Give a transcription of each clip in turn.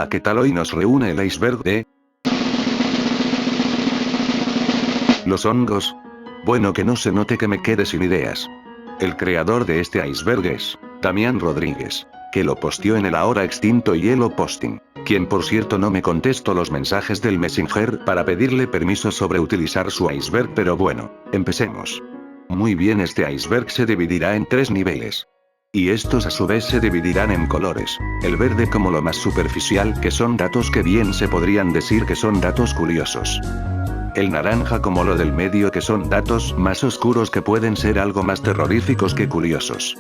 ¿qué tal? Hoy nos reúne el iceberg de... los hongos. Bueno, que no se note que me quede sin ideas. El creador de este iceberg es Damián Rodríguez, que lo posteó en el ahora extinto Hielo Posting, quien por cierto no me contestó los mensajes del Messenger para pedirle permiso sobre utilizar su iceberg, pero bueno, empecemos. Muy bien, este iceberg se dividirá en 3 niveles. Y estos a su vez se dividirán en colores. El verde como lo más superficial, que son datos que bien se podrían decir que son datos curiosos. El naranja como lo del medio, que son datos más oscuros que pueden ser algo más terroríficos que curiosos.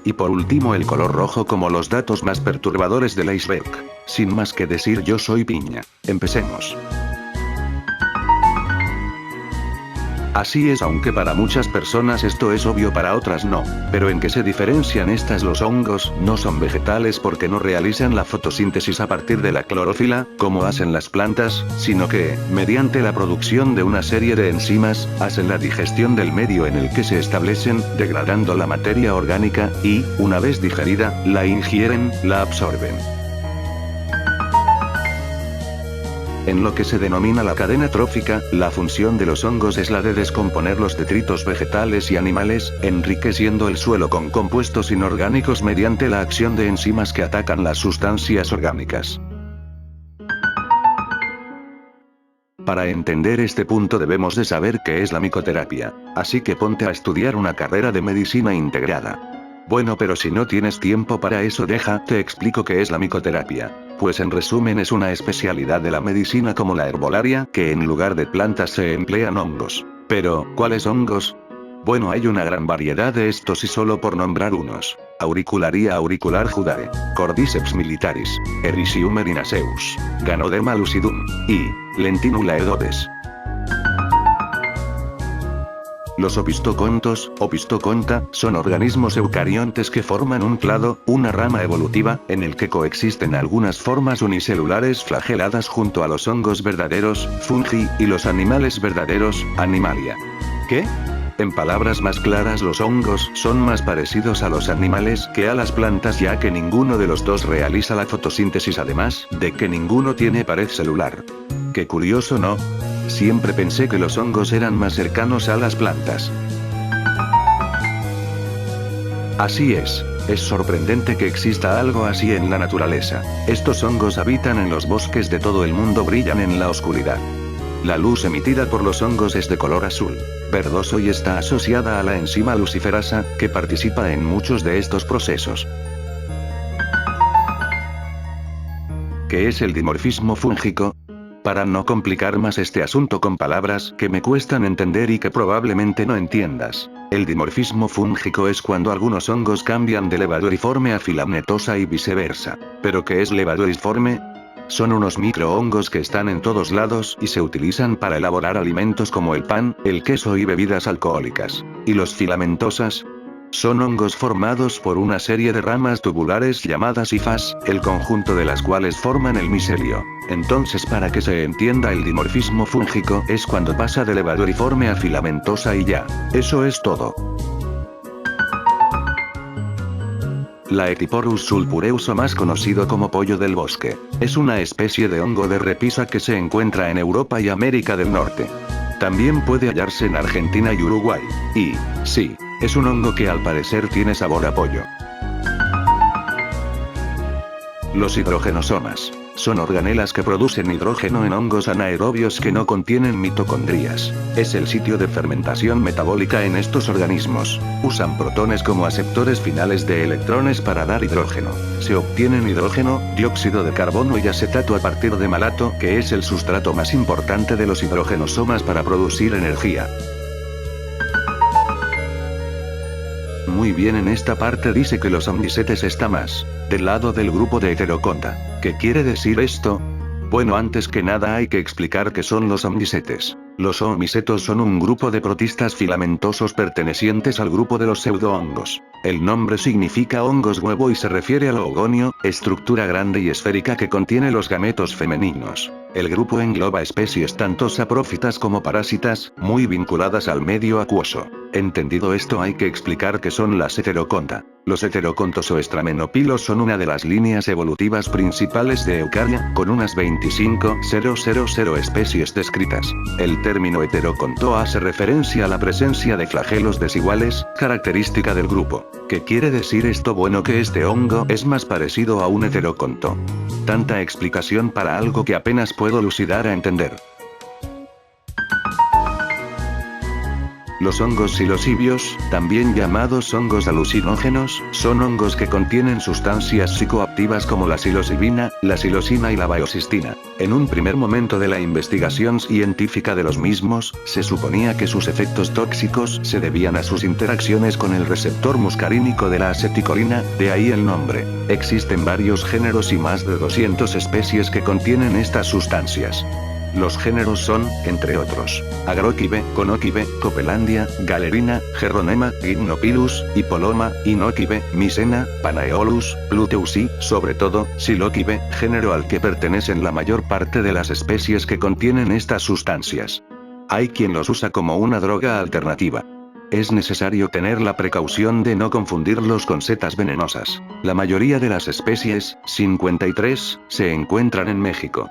Y por último el color rojo como los datos más perturbadores del iceberg. Sin más que decir, yo soy Piña. Empecemos. Así es, aunque para muchas personas esto es obvio, para otras no. Pero ¿en qué se diferencian estas? Los hongos no son vegetales porque no realizan la fotosíntesis a partir de la clorofila, como hacen las plantas, sino que, mediante la producción de una serie de enzimas, hacen la digestión del medio en el que se establecen, degradando la materia orgánica, y, una vez digerida, la ingieren, la absorben. En lo que se denomina la cadena trófica, la función de los hongos es la de descomponer los detritos vegetales y animales, enriqueciendo el suelo con compuestos inorgánicos mediante la acción de enzimas que atacan las sustancias orgánicas. Para entender este punto debemos de saber qué es la micoterapia, así que ponte a estudiar una carrera de medicina integrada. Bueno, pero si no tienes tiempo para eso, te explico qué es la micoterapia. Pues en resumen es una especialidad de la medicina como la herbolaria, que en lugar de plantas se emplean hongos. Pero, ¿cuáles hongos? Bueno, hay una gran variedad de estos y solo por nombrar unos: Auricularia auricular judae, Cordyceps militaris, Ericium erinaceus, Ganoderma lucidum, y Lentinula edodes. Los opistocontos, opistoconta, son organismos eucariontes que forman un clado, una rama evolutiva, en el que coexisten algunas formas unicelulares flageladas junto a los hongos verdaderos, fungi, y los animales verdaderos, animalia. ¿Qué? En palabras más claras, los hongos son más parecidos a los animales que a las plantas, ya que ninguno de los dos realiza la fotosíntesis, además de que ninguno tiene pared celular. Qué curioso, ¿no? Siempre pensé que los hongos eran más cercanos a las plantas. Así es sorprendente que exista algo así en la naturaleza. Estos hongos habitan en los bosques de todo el mundo, brillan en la oscuridad. La luz emitida por los hongos es de color azul verdoso y está asociada a la enzima luciferasa, que participa en muchos de estos procesos. ¿Qué es el dimorfismo fúngico? Para no complicar más este asunto con palabras que me cuestan entender y que probablemente no entiendas, el dimorfismo fúngico es cuando algunos hongos cambian de levaduriforme a filametosa y viceversa. ¿Pero qué es levaduriforme? Son unos microhongos que están en todos lados y se utilizan para elaborar alimentos como el pan, el queso y bebidas alcohólicas. ¿Y los filamentosas? Son hongos formados por una serie de ramas tubulares llamadas hifas, el conjunto de las cuales forman el micelio. Entonces, para que se entienda, el dimorfismo fúngico es cuando pasa de levaduriforme a filamentosa y ya. Eso es todo. La Etyporus sulpureus, o más conocido como pollo del bosque, es una especie de hongo de repisa que se encuentra en Europa y América del Norte. También puede hallarse en Argentina y Uruguay. Y, sí, es un hongo que al parecer tiene sabor a pollo. Los hidrogenosomas son organelas que producen hidrógeno en hongos anaerobios que no contienen mitocondrias. Es el sitio de fermentación metabólica en estos organismos. Usan protones como aceptores finales de electrones para dar hidrógeno. Se obtienen hidrógeno, dióxido de carbono y acetato a partir de malato, que es el sustrato más importante de los hidrogenosomas para producir energía. Muy bien, en esta parte dice que los omnicetes está más del lado del grupo de Heteroconta. ¿Qué quiere decir esto? Bueno, antes que nada hay que explicar qué son los omnicetes. Los oomicetos son un grupo de protistas filamentosos pertenecientes al grupo de los pseudohongos. El nombre significa hongos huevo y se refiere al oogonio, estructura grande y esférica que contiene los gametos femeninos. El grupo engloba especies tanto saprófitas como parásitas, muy vinculadas al medio acuoso. Entendido esto, hay que explicar qué son las heteroconta. Los heterocontos o estramenopilos son una de las líneas evolutivas principales de Eukarya, con unas 25.000 especies descritas. El término heteroconto hace referencia a la presencia de flagelos desiguales, característica del grupo. ¿Qué quiere decir esto? Bueno, que este hongo es más parecido a un heteroconto. Tanta explicación para algo que apenas puedo lucidar a entender. Los hongos psilocibios, también llamados hongos alucinógenos, son hongos que contienen sustancias psicoactivas como la psilocibina, la psilocina y la biocistina. En un primer momento de la investigación científica de los mismos, se suponía que sus efectos tóxicos se debían a sus interacciones con el receptor muscarínico de la aceticolina, de ahí el nombre. Existen varios géneros y más de 200 especies que contienen estas sustancias. Los géneros son, entre otros, Agrokibe, Conokibe, Copelandia, Galerina, Gerronema, Gymnopilus, Hippoloma, Inokibe, Misena, Panaeolus, Pluteus y, sobre todo, Psilokibe, género al que pertenecen la mayor parte de las especies que contienen estas sustancias. Hay quien los usa como una droga alternativa. Es necesario tener la precaución de no confundirlos con setas venenosas. La mayoría de las especies, 53, se encuentran en México.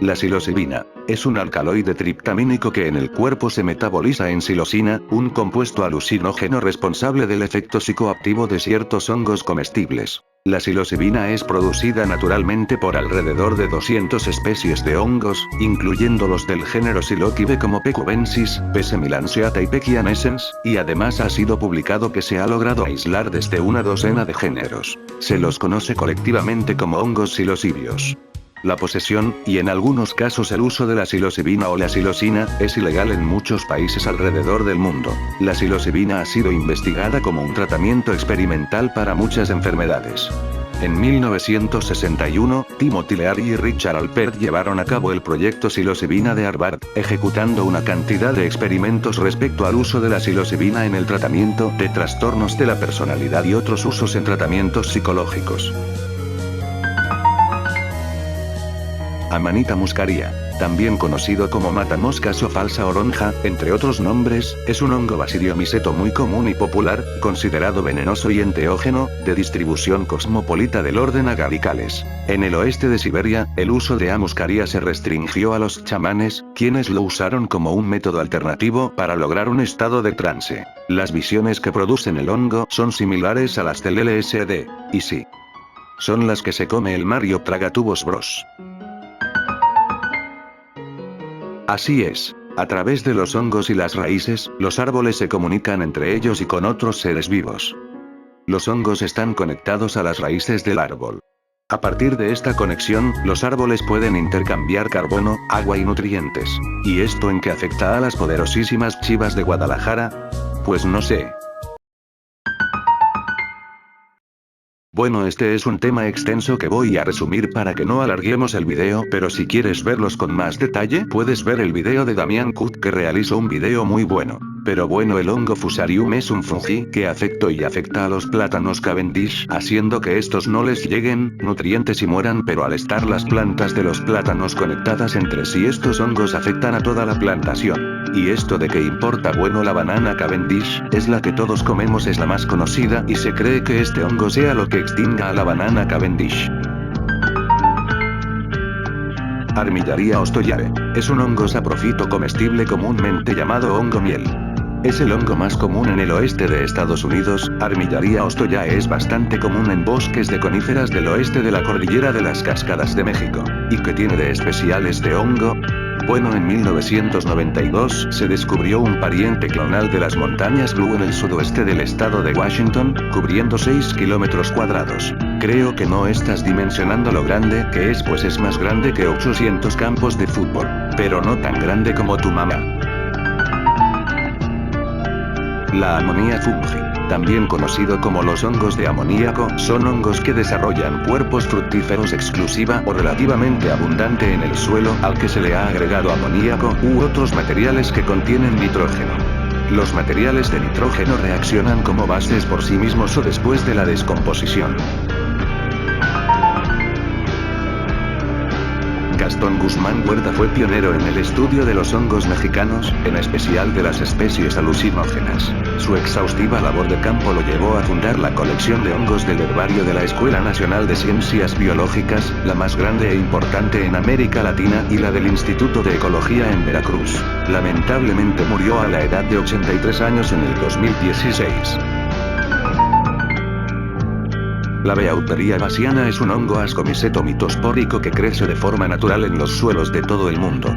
La psilocibina es un alcaloide triptamínico que en el cuerpo se metaboliza en psilocina, un compuesto alucinógeno responsable del efecto psicoactivo de ciertos hongos comestibles. La psilocibina es producida naturalmente por alrededor de 200 especies de hongos, incluyendo los del género Psilocybe como P. cubensis, P. semilanceata y P. chianescens, y además ha sido publicado que se ha logrado aislar desde una docena de géneros. Se los conoce colectivamente como hongos psilocibios. La posesión, y en algunos casos el uso de la psilocibina o la psilocina, es ilegal en muchos países alrededor del mundo. La psilocibina ha sido investigada como un tratamiento experimental para muchas enfermedades. En 1961, Timothy Leary y Richard Alpert llevaron a cabo el proyecto psilocibina de Harvard, ejecutando una cantidad de experimentos respecto al uso de la psilocibina en el tratamiento de trastornos de la personalidad y otros usos en tratamientos psicológicos. Amanita muscaria, también conocido como matamoscas o falsa oronja, entre otros nombres, es un hongo basidiomiceto muy común y popular, considerado venenoso y enteógeno, de distribución cosmopolita del orden Agaricales. En el oeste de Siberia, el uso de A. muscaria se restringió a los chamanes, quienes lo usaron como un método alternativo para lograr un estado de trance. Las visiones que producen el hongo son similares a las del LSD. Y sí, son las que se come el Mario Tragatubos Bros. Así es. A través de los hongos y las raíces, los árboles se comunican entre ellos y con otros seres vivos. Los hongos están conectados a las raíces del árbol. A partir de esta conexión, los árboles pueden intercambiar carbono, agua y nutrientes. ¿Y esto en qué afecta a las poderosísimas Chivas de Guadalajara? Pues no sé. Bueno, este es un tema extenso que voy a resumir para que no alarguemos el video, pero si quieres verlos con más detalle, puedes ver el video de Damián Cook, que realizó un video muy bueno. Pero bueno, el hongo Fusarium es un fungi que afecta a los plátanos Cavendish, haciendo que estos no les lleguen nutrientes y mueran, pero al estar las plantas de los plátanos conectadas entre sí, estos hongos afectan a toda la plantación. ¿Y esto de qué importa? Bueno, la banana Cavendish es la que todos comemos, es la más conocida, y se cree que este hongo sea lo que extinga a la banana Cavendish. Armillaria ostoyare. Es un hongo saprofito comestible comúnmente llamado hongo miel. Es el hongo más común en el oeste de Estados Unidos. Armillaria ostoyae es bastante común en bosques de coníferas del oeste de la cordillera de las Cascadas de México. ¿Y qué tiene de especial este hongo? Bueno, en 1992 se descubrió un pariente clonal de las montañas Blue en el sudoeste del estado de Washington, cubriendo 6 kilómetros cuadrados. Creo que no estás dimensionando lo grande que es, pues es más grande que 800 campos de fútbol. Pero no tan grande como tu mamá. La Ammonia fungi. también conocido como los hongos de amoníaco, son hongos que desarrollan cuerpos fructíferos exclusiva o relativamente abundante en el suelo al que se le ha agregado amoníaco u otros materiales que contienen nitrógeno. Los materiales de nitrógeno reaccionan como bases por sí mismos o después de la descomposición. Gastón Guzmán Huerta fue pionero en el estudio de los hongos mexicanos, en especial de las especies alucinógenas. Su exhaustiva labor de campo lo llevó a fundar la colección de hongos del herbario de la Escuela Nacional de Ciencias Biológicas, la más grande e importante en América Latina, y la del Instituto de Ecología en Veracruz. Lamentablemente murió a la edad de 83 años en el 2016. La Beauteria bassiana es un hongo ascomiceto mitospórico que crece de forma natural en los suelos de todo el mundo.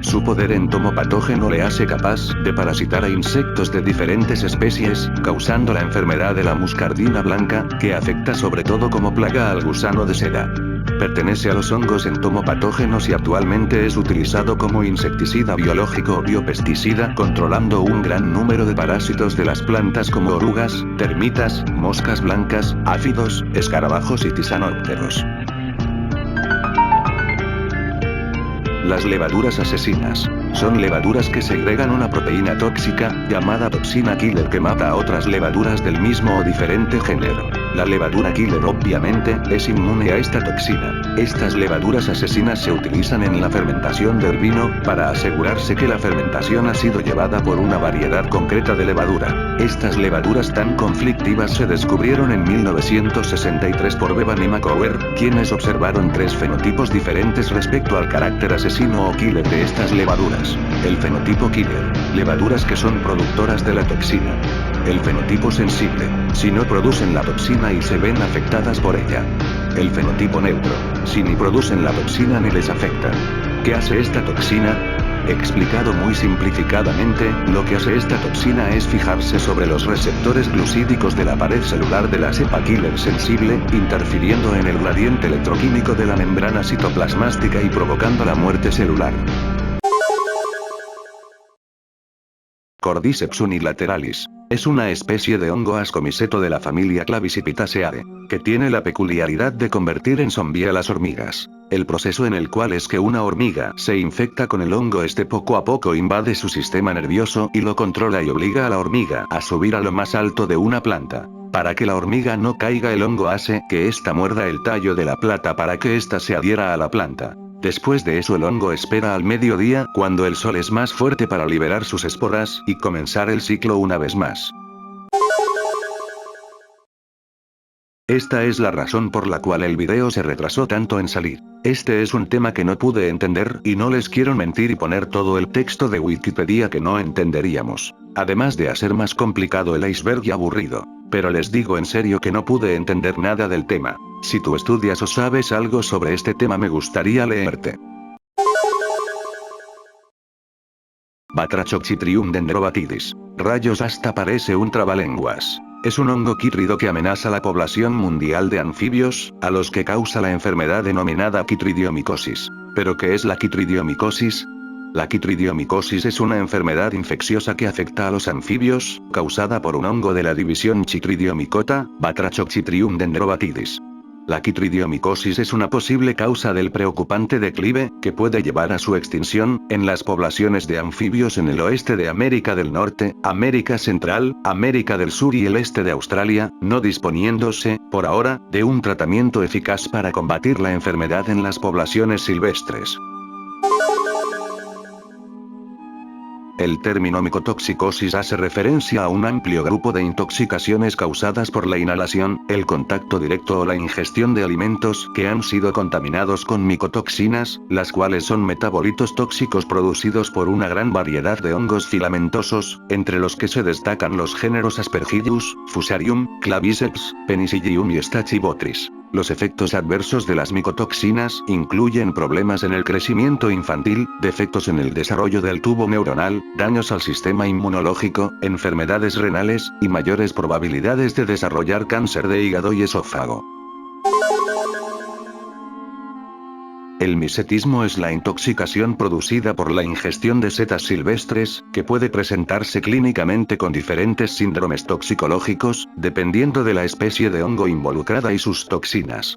Su poder entomopatógeno le hace capaz de parasitar a insectos de diferentes especies, causando la enfermedad de la muscardina blanca, que afecta sobre todo como plaga al gusano de seda. Pertenece a los hongos entomopatógenos y actualmente es utilizado como insecticida biológico o biopesticida, controlando un gran número de parásitos de las plantas como orugas, termitas, moscas blancas, áfidos, escarabajos y tisanópteros. Las levaduras asesinas. Son levaduras que segregan una proteína tóxica, llamada toxina killer, que mata a otras levaduras del mismo o diferente género. La levadura killer obviamente es inmune a esta toxina. Estas levaduras asesinas se utilizan en la fermentación del vino, para asegurarse que la fermentación ha sido llevada por una variedad concreta de levadura. Estas levaduras tan conflictivas se descubrieron en 1963 por Bevan y Macower, quienes observaron 3 fenotipos diferentes respecto al carácter asesino o killer de estas levaduras. El fenotipo killer, levaduras que son productoras de la toxina. El fenotipo sensible, si no producen la toxina y se ven afectadas por ella. El fenotipo neutro, si ni producen la toxina ni les afecta. ¿Qué hace esta toxina? Explicado muy simplificadamente, lo que hace esta toxina es fijarse sobre los receptores glucídicos de la pared celular de la cepa killer sensible, interfiriendo en el gradiente electroquímico de la membrana citoplasmática y provocando la muerte celular. Cordyceps unilateralis. Es una especie de hongo ascomiceto de la familia Clavicipitaceae, que tiene la peculiaridad de convertir en zombie a las hormigas. El proceso en el cual es que una hormiga se infecta con el hongo poco a poco invade su sistema nervioso y lo controla y obliga a la hormiga a subir a lo más alto de una planta. Para que la hormiga no caiga, el hongo hace que ésta muerda el tallo de la planta para que ésta se adhiera a la planta. Después de eso el hongo espera al mediodía, cuando el sol es más fuerte, para liberar sus esporas y comenzar el ciclo una vez más. Esta es la razón por la cual el video se retrasó tanto en salir. Este es un tema que no pude entender, y no les quiero mentir y poner todo el texto de Wikipedia que no entenderíamos. Además de hacer más complicado el iceberg y aburrido. Pero les digo en serio que no pude entender nada del tema. Si tú estudias o sabes algo sobre este tema, me gustaría leerte. Batrachoxytrium dendrobatidis. Rayos, hasta parece un trabalenguas. Es un hongo quítrido que amenaza la población mundial de anfibios, a los que causa la enfermedad denominada quitridiomicosis. ¿Pero qué es la quitridiomicosis? La quitridiomicosis es una enfermedad infecciosa que afecta a los anfibios, causada por un hongo de la división Chytridiomycota, Batrachoxytrium dendrobatidis. La quitridiomicosis es una posible causa del preocupante declive, que puede llevar a su extinción, en las poblaciones de anfibios en el oeste de América del Norte, América Central, América del Sur y el este de Australia, no disponiéndose, por ahora, de un tratamiento eficaz para combatir la enfermedad en las poblaciones silvestres. El término micotoxicosis hace referencia a un amplio grupo de intoxicaciones causadas por la inhalación, el contacto directo o la ingestión de alimentos que han sido contaminados con micotoxinas, las cuales son metabolitos tóxicos producidos por una gran variedad de hongos filamentosos, entre los que se destacan los géneros Aspergillus, Fusarium, Claviceps, Penicillium y Stachybotrys. Los efectos adversos de las micotoxinas incluyen problemas en el crecimiento infantil, defectos en el desarrollo del tubo neuronal, daños al sistema inmunológico, enfermedades renales, y mayores probabilidades de desarrollar cáncer de hígado y esófago. El misetismo es la intoxicación producida por la ingestión de setas silvestres, que puede presentarse clínicamente con diferentes síndromes toxicológicos, dependiendo de la especie de hongo involucrada y sus toxinas.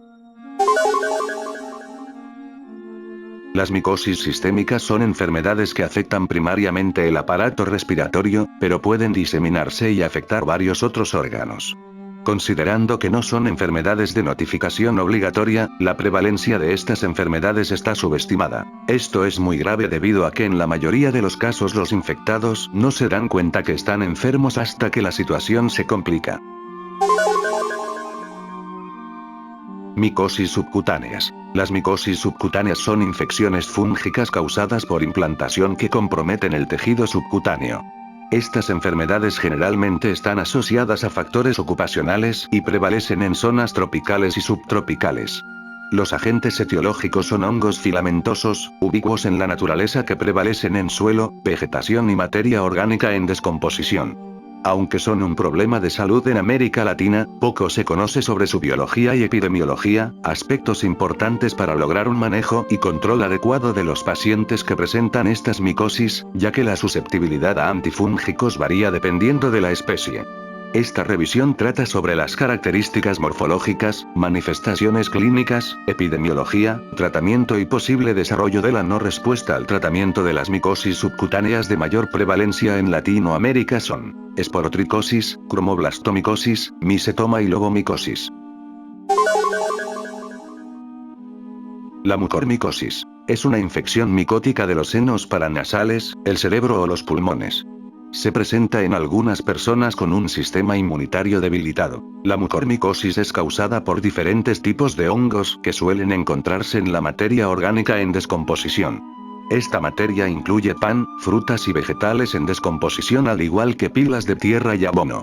Las micosis sistémicas son enfermedades que afectan primariamente el aparato respiratorio, pero pueden diseminarse y afectar varios otros órganos. Considerando que no son enfermedades de notificación obligatoria, la prevalencia de estas enfermedades está subestimada. Esto es muy grave debido a que en la mayoría de los casos los infectados no se dan cuenta que están enfermos hasta que la situación se complica. Micosis subcutáneas. Las micosis subcutáneas son infecciones fúngicas causadas por implantación que comprometen el tejido subcutáneo. Estas enfermedades generalmente están asociadas a factores ocupacionales y prevalecen en zonas tropicales y subtropicales. Los agentes etiológicos son hongos filamentosos, ubicuos en la naturaleza que prevalecen en suelo, vegetación y materia orgánica en descomposición. Aunque son un problema de salud en América Latina, poco se conoce sobre su biología y epidemiología, aspectos importantes para lograr un manejo y control adecuado de los pacientes que presentan estas micosis, ya que la susceptibilidad a antifúngicos varía dependiendo de la especie. Esta revisión trata sobre las características morfológicas, manifestaciones clínicas, epidemiología, tratamiento y posible desarrollo de la no respuesta al tratamiento de las micosis subcutáneas de mayor prevalencia en Latinoamérica son esporotricosis, cromoblastomicosis, misetoma y lobomicosis. La mucormicosis es una infección micótica de los senos paranasales, el cerebro o los pulmones. Se presenta en algunas personas con un sistema inmunitario debilitado. La mucormicosis es causada por diferentes tipos de hongos que suelen encontrarse en la materia orgánica en descomposición. Esta materia incluye pan, frutas y vegetales en descomposición al igual que pilas de tierra y abono.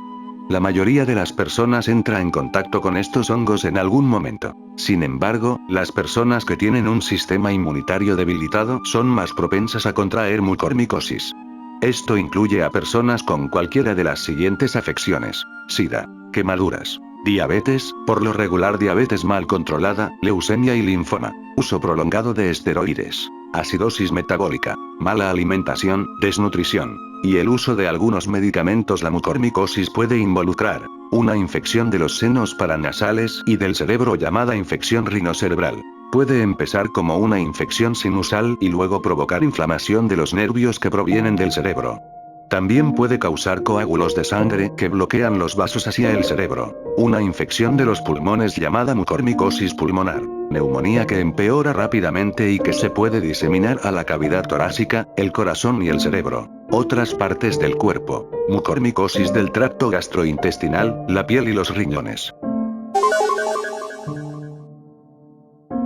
La mayoría de las personas entra en contacto con estos hongos en algún momento. Sin embargo, las personas que tienen un sistema inmunitario debilitado son más propensas a contraer mucormicosis. Esto incluye a personas con cualquiera de las siguientes afecciones: SIDA, quemaduras, diabetes, por lo regular diabetes mal controlada, leucemia y linfoma, uso prolongado de esteroides, acidosis metabólica, mala alimentación, desnutrición, y el uso de algunos medicamentos. La mucormicosis puede involucrar una infección de los senos paranasales y del cerebro llamada infección rinocerebral. Puede empezar como una infección sinusal y luego provocar inflamación de los nervios que provienen del cerebro. También puede causar coágulos de sangre que bloquean los vasos hacia el cerebro. Una infección de los pulmones llamada mucormicosis pulmonar. Neumonía que empeora rápidamente y que se puede diseminar a la cavidad torácica, el corazón y el cerebro. Otras partes del cuerpo. Mucormicosis del tracto gastrointestinal, la piel y los riñones.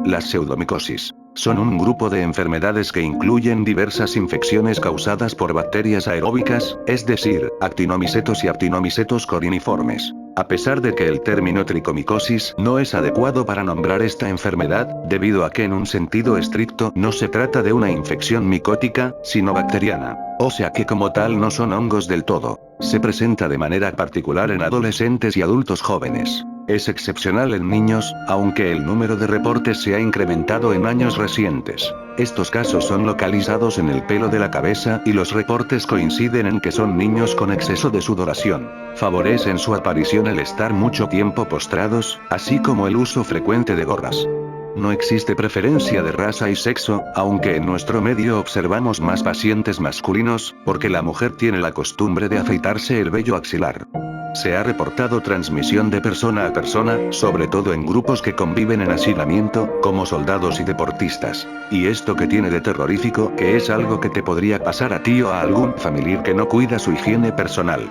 Las pseudomicosis son un grupo de enfermedades que incluyen diversas infecciones causadas por bacterias aeróbicas, es decir, actinomicetos y actinomicetos coriniformes. A pesar de que el término tricomicosis no es adecuado para nombrar esta enfermedad, debido a que en un sentido estricto no se trata de una infección micótica, sino bacteriana. O sea que como tal no son hongos del todo. Se presenta de manera particular en adolescentes y adultos jóvenes. Es excepcional en niños, aunque el número de reportes se ha incrementado en años recientes. Estos casos son localizados en el pelo de la cabeza y los reportes coinciden en que son niños con exceso de sudoración. Favorecen su aparición el estar mucho tiempo postrados, así como el uso frecuente de gorras. No existe preferencia de raza y sexo, aunque en nuestro medio observamos más pacientes masculinos, porque la mujer tiene la costumbre de afeitarse el vello axilar. Se ha reportado transmisión de persona a persona, sobre todo en grupos que conviven en hacinamiento, como soldados y deportistas. Y esto que tiene de terrorífico, que es algo que te podría pasar a ti o a algún familiar que no cuida su higiene personal.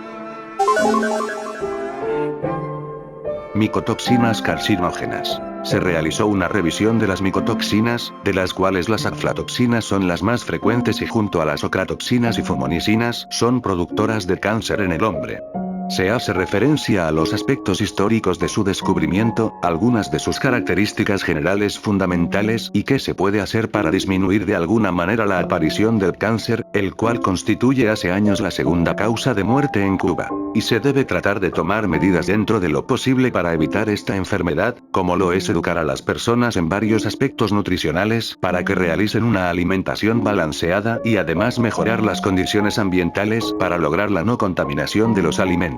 Micotoxinas carcinógenas. Se realizó una revisión de las micotoxinas, de las cuales las aflatoxinas son las más frecuentes y junto a las ocratoxinas y fumonicinas son productoras de cáncer en el hombre. Se hace referencia a los aspectos históricos de su descubrimiento, algunas de sus características generales fundamentales y qué se puede hacer para disminuir de alguna manera la aparición del cáncer, el cual constituye hace años la segunda causa de muerte en Cuba. Y se debe tratar de tomar medidas dentro de lo posible para evitar esta enfermedad, como lo es educar a las personas en varios aspectos nutricionales para que realicen una alimentación balanceada y además mejorar las condiciones ambientales para lograr la no contaminación de los alimentos.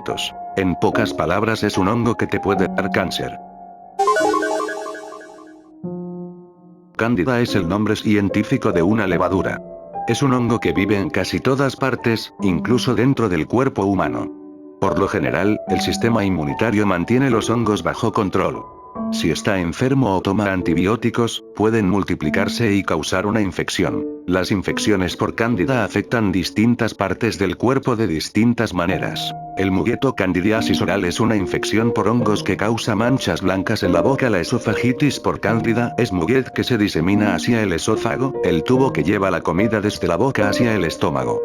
En pocas palabras, es un hongo que te puede dar cáncer. Cándida es el nombre científico de una levadura. Es un hongo que vive en casi todas partes, incluso dentro del cuerpo humano. Por lo general, el sistema inmunitario mantiene los hongos bajo control. Si está enfermo o toma antibióticos, pueden multiplicarse y causar una infección. Las infecciones por cándida afectan distintas partes del cuerpo de distintas maneras. El mugueto candidiasis oral es una infección por hongos que causa manchas blancas en la boca. La esofagitis por cándida es muguet que se disemina hacia el esófago, el tubo que lleva la comida desde la boca hacia el estómago.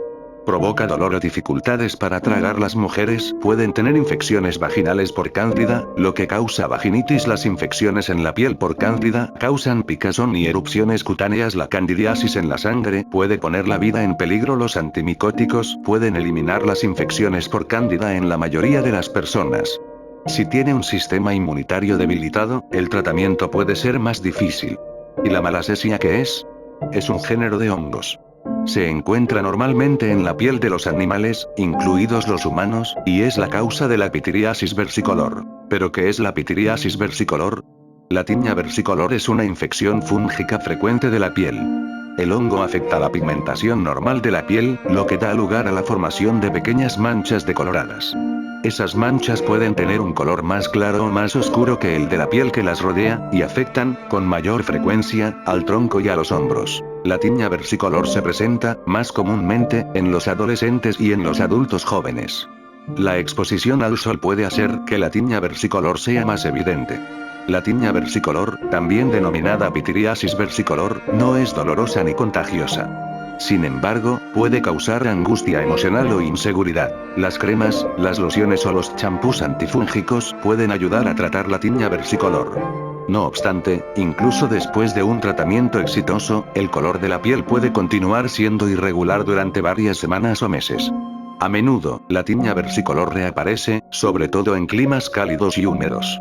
Provoca dolor o dificultades para tragar. Las mujeres pueden tener infecciones vaginales por cándida, lo que causa vaginitis. Las infecciones en la piel por cándida causan picazón y erupciones cutáneas. La candidiasis en la sangre puede poner la vida en peligro. Los antimicóticos pueden eliminar las infecciones por cándida en la mayoría de las personas. Si tiene un sistema inmunitario debilitado, el tratamiento puede ser más difícil. ¿Y la malassezia qué es? Es un género de hongos. Se encuentra normalmente en la piel de los animales, incluidos los humanos, y es la causa de la pitiriasis versicolor. ¿Pero qué es la pitiriasis versicolor? La tiña versicolor es una infección fúngica frecuente de la piel. El hongo afecta la pigmentación normal de la piel, lo que da lugar a la formación de pequeñas manchas decoloradas. Esas manchas pueden tener un color más claro o más oscuro que el de la piel que las rodea, y afectan, con mayor frecuencia, al tronco y a los hombros. La tiña versicolor se presenta, más comúnmente, en los adolescentes y en los adultos jóvenes. La exposición al sol puede hacer que la tiña versicolor sea más evidente. La tiña versicolor, también denominada pitiriasis versicolor, no es dolorosa ni contagiosa. Sin embargo, puede causar angustia emocional o inseguridad. Las cremas, las lociones o los champús antifúngicos pueden ayudar a tratar la tiña versicolor. No obstante, incluso después de un tratamiento exitoso, el color de la piel puede continuar siendo irregular durante varias semanas o meses. A menudo, la tiña versicolor reaparece, sobre todo en climas cálidos y húmedos.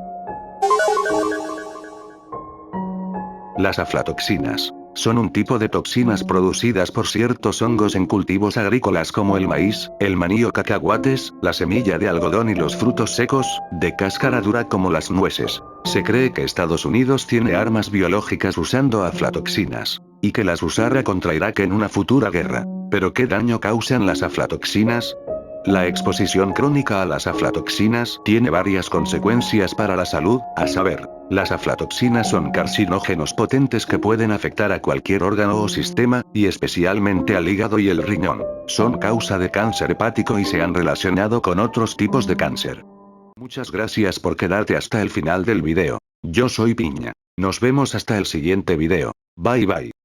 Las aflatoxinas son un tipo de toxinas producidas por ciertos hongos en cultivos agrícolas como el maíz, el maní o cacahuates, la semilla de algodón y los frutos secos, de cáscara dura como las nueces. Se cree que Estados Unidos tiene armas biológicas usando aflatoxinas, y que las usará contra Irak en una futura guerra. ¿Pero qué daño causan las aflatoxinas? La exposición crónica a las aflatoxinas tiene varias consecuencias para la salud, a saber, las aflatoxinas son carcinógenos potentes que pueden afectar a cualquier órgano o sistema, y especialmente al hígado y el riñón. Son causa de cáncer hepático y se han relacionado con otros tipos de cáncer. Muchas gracias por quedarte hasta el final del video. Yo soy Piña. Nos vemos hasta el siguiente video. Bye bye.